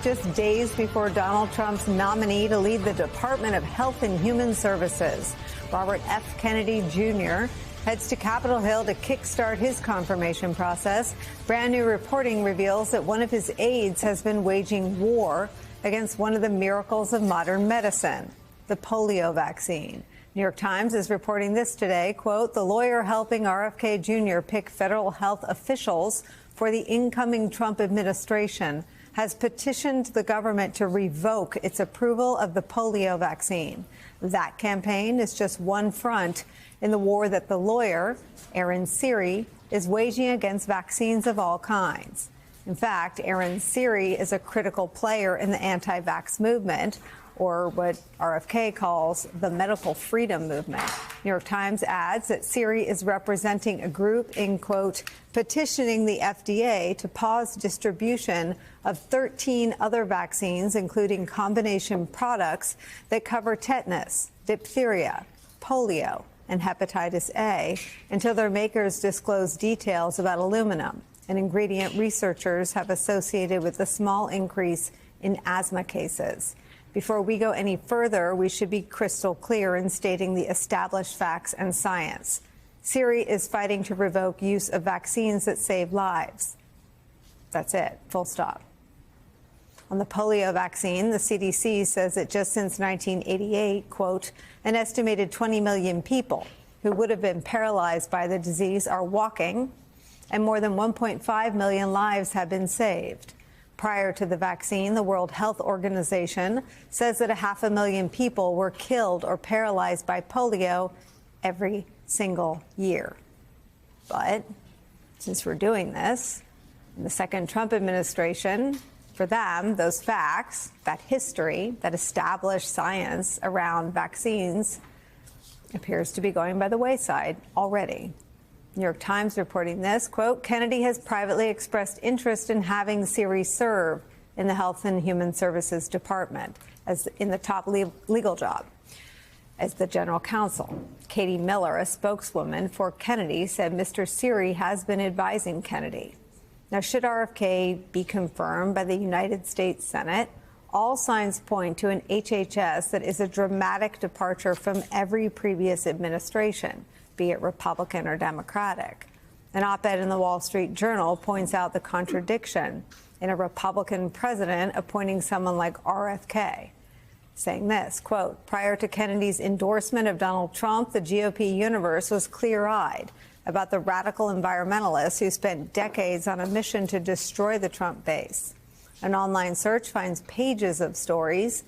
Just days before Donald Trump's nominee to lead the Department of Health and Human Services, Robert F. Kennedy Jr., heads to Capitol Hill to kickstart his confirmation process. Brand new reporting reveals that one of his aides has been waging war against one of the miracles of modern medicine, the polio vaccine. New York Times is reporting this today, quote, the lawyer helping RFK Jr. pick federal health officials for the incoming Trump administration has petitioned the government to revoke its approval of the polio vaccine. That campaign is just one front in the war that the lawyer, Aaron Siri, is waging against vaccines of all kinds. In fact, Aaron Siri is a critical player in the anti-vax movement, or what RFK calls the medical freedom movement. New York Times adds that Siri is representing a group in, quote, petitioning the FDA to pause distribution of 13 other vaccines, including combination products that cover tetanus, diphtheria, polio, and hepatitis A, until their makers disclose details about aluminum, an ingredient researchers have associated with a small increase in asthma cases. Before we go any further, we should be crystal clear in stating the established facts and science. Siri is fighting to revoke use of vaccines that save lives. That's it, full stop. On the polio vaccine, the CDC says that just since 1988, quote, an estimated 20 million people who would have been paralyzed by the disease are walking, and more than 1.5 million lives have been saved. Prior to the vaccine, the World Health Organization says that 500,000 people were killed or paralyzed by polio every single year. But since we're doing this, in the second Trump administration, for them, those facts, that history, that established science around vaccines appears to be going by the wayside already. New York Times reporting this, quote, Kennedy has privately expressed interest in having Siri serve in the Health and Human Services Department as in the top legal job as the general counsel. Katie Miller, a spokeswoman for Kennedy, said Mr. Siri has been advising Kennedy. Now, should RFK be confirmed by the United States Senate, all signs point to an HHS that is a dramatic departure from every previous administration, be it Republican or Democratic. An op-ed in the Wall Street Journal points out the contradiction in a Republican president appointing someone like RFK, saying this, quote, prior to Kennedy's endorsement of Donald Trump, the GOP universe was clear-eyed about the radical environmentalists who spent decades on a mission to destroy the Trump base. An online search finds pages of stories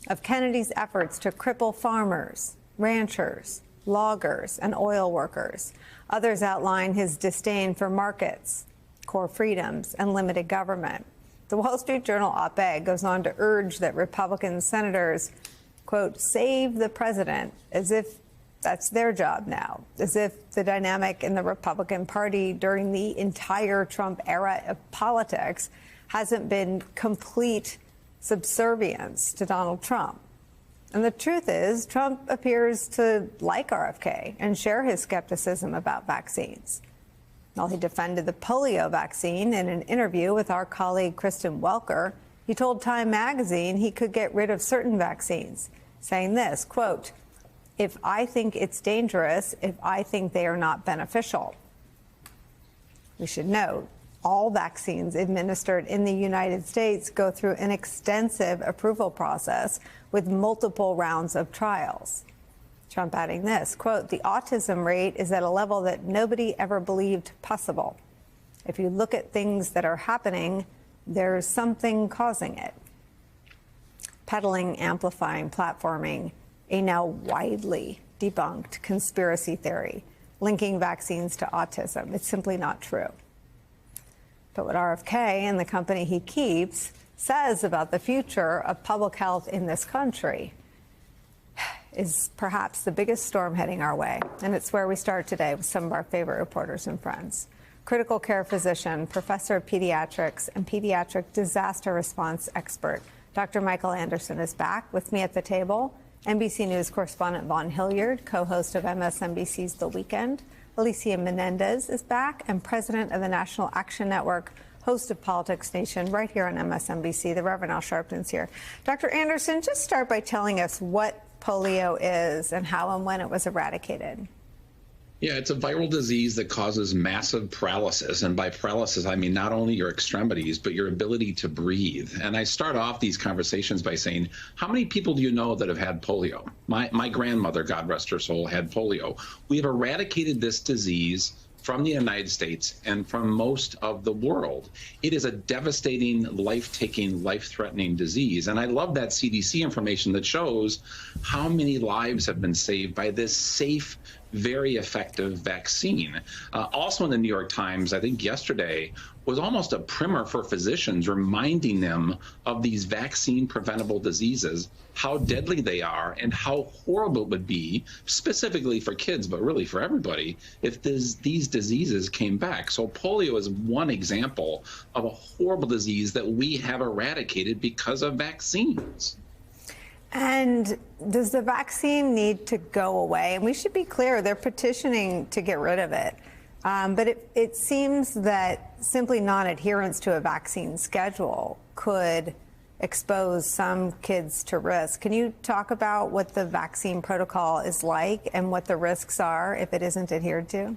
of Kennedy's efforts to cripple farmers, ranchers, loggers, and oil workers. Others outline his disdain for markets, core freedoms, and limited government. The Wall Street Journal op-ed goes on to urge that Republican senators, quote, save the president, as if that's their job now, as if the dynamic in the Republican Party during the entire Trump era of politics hasn't been complete subservience to Donald Trump. And the truth is, Trump appears to like RFK and share his skepticism about vaccines. While he defended the polio vaccine in an interview with our colleague Kristen Welker, he told Time magazine he could get rid of certain vaccines, saying this, quote, if I think it's dangerous, if I think they are not beneficial. We should note, all vaccines administered in the United States go through an extensive approval process with multiple rounds of trials. Trump adding this, quote, the autism rate is at a level that nobody ever believed possible. If you look at things that are happening, there's something causing it. Peddling, amplifying, platforming a now widely debunked conspiracy theory linking vaccines to autism. It's simply not true. But what RFK and the company he keeps says about the future of public health in this country is perhaps the biggest storm heading our way. And it's where we start today with some of our favorite reporters and friends. Critical care physician, professor of pediatrics, and pediatric disaster response expert, Dr. Michael Anderson is back with me at the table. NBC News correspondent Vaughn Hilliard, co-host of MSNBC's The Weekend. Alicia Menendez is back, and president of the National Action Network, host of Politics Nation, right here on MSNBC. The Reverend Al Sharpton's here. Dr. Anderson, just start by telling us what polio is and how and when it was eradicated. Yeah, it's a viral disease that causes massive paralysis. And by paralysis, I mean not only your extremities, but your ability to breathe. And I start off these conversations by saying, how many people do you know that have had polio? My grandmother, God rest her soul, had polio. We've eradicated this disease from the United States and from most of the world. It is a devastating, life-taking, life-threatening disease. And I love that CDC information that shows how many lives have been saved by this safe, very effective vaccine. Also in the New York Times, I think yesterday, was almost a primer for physicians, reminding them of these vaccine-preventable diseases, how deadly they are, and how horrible it would be, specifically for kids, but really for everybody, if these diseases came back. So polio is one example of a horrible disease that we have eradicated because of vaccines. And does the vaccine need to go away? And we should be clear, they're petitioning to get rid of it. But it seems that simply non-adherence to a vaccine schedule could expose some kids to risk. Can you talk about what the vaccine protocol is like and what the risks are if it isn't adhered to?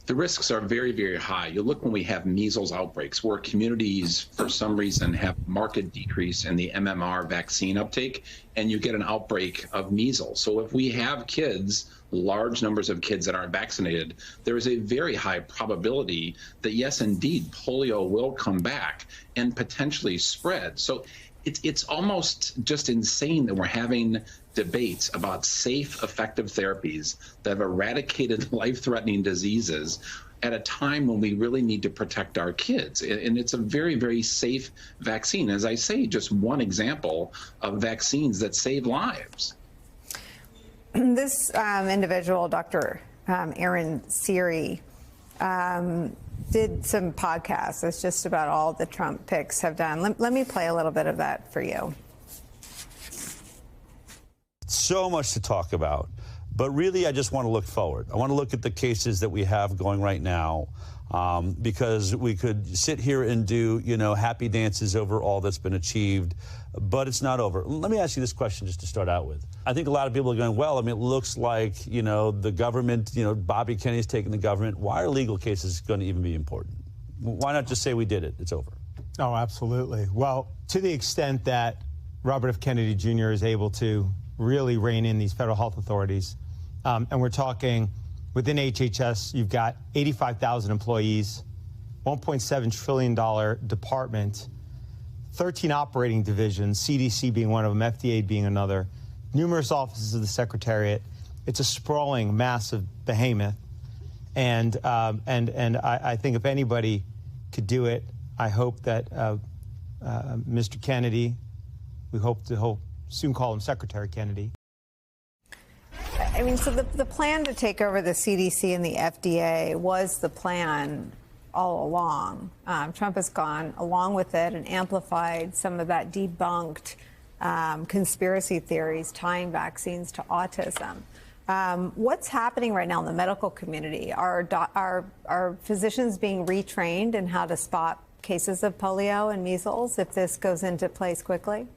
The risks are very, very high. You look when we have measles outbreaks where communities, for some reason, have marked decrease in the MMR vaccine uptake, and you get an outbreak of measles. So if we have kids, large numbers of kids that aren't vaccinated, there is a very high probability that, yes, indeed, polio will come back and potentially spread. So it's almost just insane that we're having debates about safe, effective therapies that have eradicated life-threatening diseases at a time when we really need to protect our kids. And it's a very, very safe vaccine. As I say, just one example of vaccines that save lives. This individual, Dr. Aaron Siri, did some podcasts. That's just about all the Trump picks have done. Let me play a little bit of that for you. So much to talk about, but really I just want to look forward. I want to look at the cases that we have going right now, because we could sit here and do, happy dances over all that's been achieved, but it's not over. Let me ask you this question just to start out with. I think a lot of people are going, well, I mean, it looks like, the government, Bobby Kennedy's taking the government. Why are legal cases going to even be important? Why not just say we did it? It's over. Oh, absolutely. Well, to the extent that Robert F. Kennedy Jr. is able to really rein in these federal health authorities, and we're talking within HHS, you've got 85,000 employees, $1.7 trillion department, 13 operating divisions, CDC being one of them, FDA being another, numerous offices of the Secretariat. It's a sprawling, massive behemoth. And I think if anybody could do it, I hope that Mr. Kennedy, we hope to soon call him Secretary Kennedy. I mean, so the plan to take over the CDC and the FDA was the plan all along. Trump has gone along with it and amplified some of that debunked conspiracy theories tying vaccines to autism. What's happening right now in the medical community? Are physicians being retrained in how to spot cases of polio and measles if this goes into place quickly?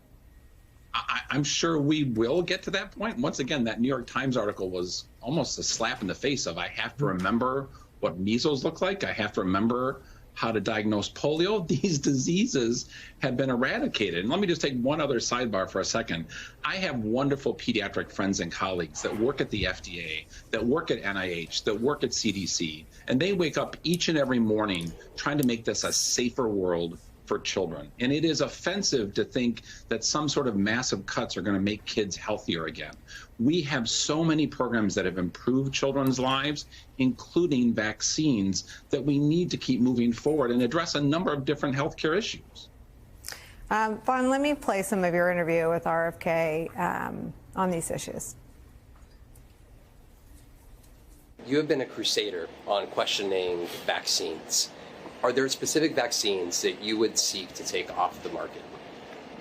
I'm sure we will get to that point. Once again, that New York Times article was almost a slap in the face of I have to remember what measles look like. I have to remember how to diagnose polio. These diseases have been eradicated. And let me just take one other sidebar for a second. I have wonderful pediatric friends and colleagues that work at the FDA, that work at NIH, that work at CDC, and they wake up each and every morning trying to make this a safer world for children. And it is offensive to think that some sort of massive cuts are going to make kids healthier again. We have so many programs that have improved children's lives, including vaccines, that we need to keep moving forward and address a number of different healthcare issues. Vaughn, let me play some of your interview with RFK on these issues. You have been a crusader on questioning vaccines. Are there specific vaccines that you would seek to take off the market?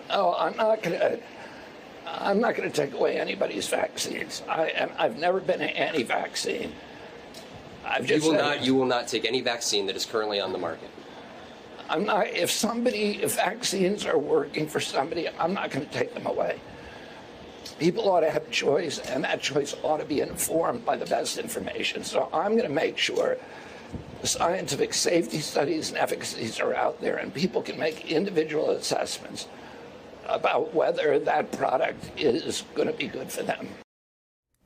Oh, I'm not going to take away anybody's vaccines. I've never been anti-vaccine. You will not take any vaccine that is currently on the market. If vaccines are working for somebody, I'm not going to take them away. People ought to have a choice, and that choice ought to be informed by the best information. So I'm going to make sure the scientific safety studies and efficacies are out there, and people can make individual assessments about whether that product is going to be good for them.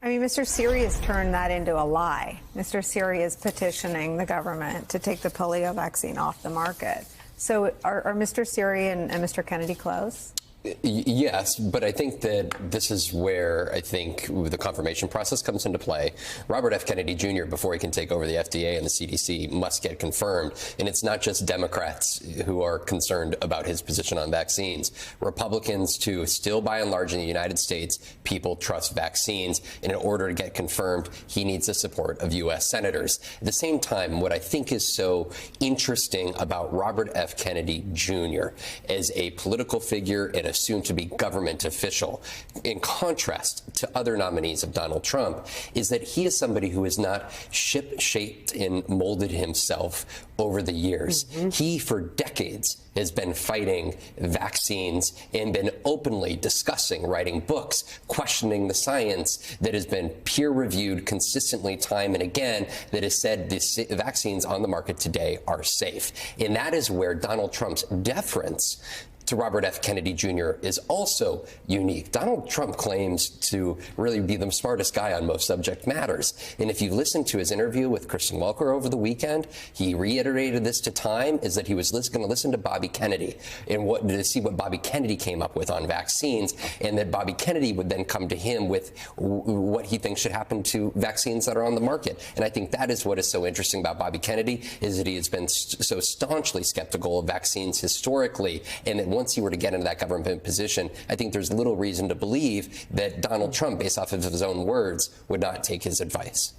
I mean, Mr. Siri has turned that into a lie. Mr. Siri is petitioning the government to take the polio vaccine off the market. So are Mr. Siri and Mr. Kennedy close? Yes, but I think that this is where I think the confirmation process comes into play. Robert F. Kennedy Jr., before he can take over the FDA and the CDC, must get confirmed. And it's not just Democrats who are concerned about his position on vaccines. Republicans, too, still by and large in the United States, people trust vaccines. And in order to get confirmed, he needs the support of U.S. senators. At the same time, what I think is so interesting about Robert F. Kennedy Jr. as a political figure and a soon-to-be government official, in contrast to other nominees of Donald Trump, is that he is somebody who has not shaped and molded himself over the years. He, for decades, has been fighting vaccines and been openly discussing, writing books, questioning the science that has been peer-reviewed consistently time and again that has said the vaccines on the market today are safe. And that is where Donald Trump's deference to Robert F. Kennedy Jr. is also unique. Donald Trump claims to really be the smartest guy on most subject matters. And if you listen to his interview with Kristen Welker over the weekend, he reiterated this to Time, is that he was going to listen to Bobby Kennedy and to see what Bobby Kennedy came up with on vaccines, and that Bobby Kennedy would then come to him with what he thinks should happen to vaccines that are on the market. And I think that is what is so interesting about Bobby Kennedy, is that he has been so staunchly skeptical of vaccines historically, and that once he were to get into that government position, I think there's little reason to believe that Donald Trump, based off of his own words, would not take his advice.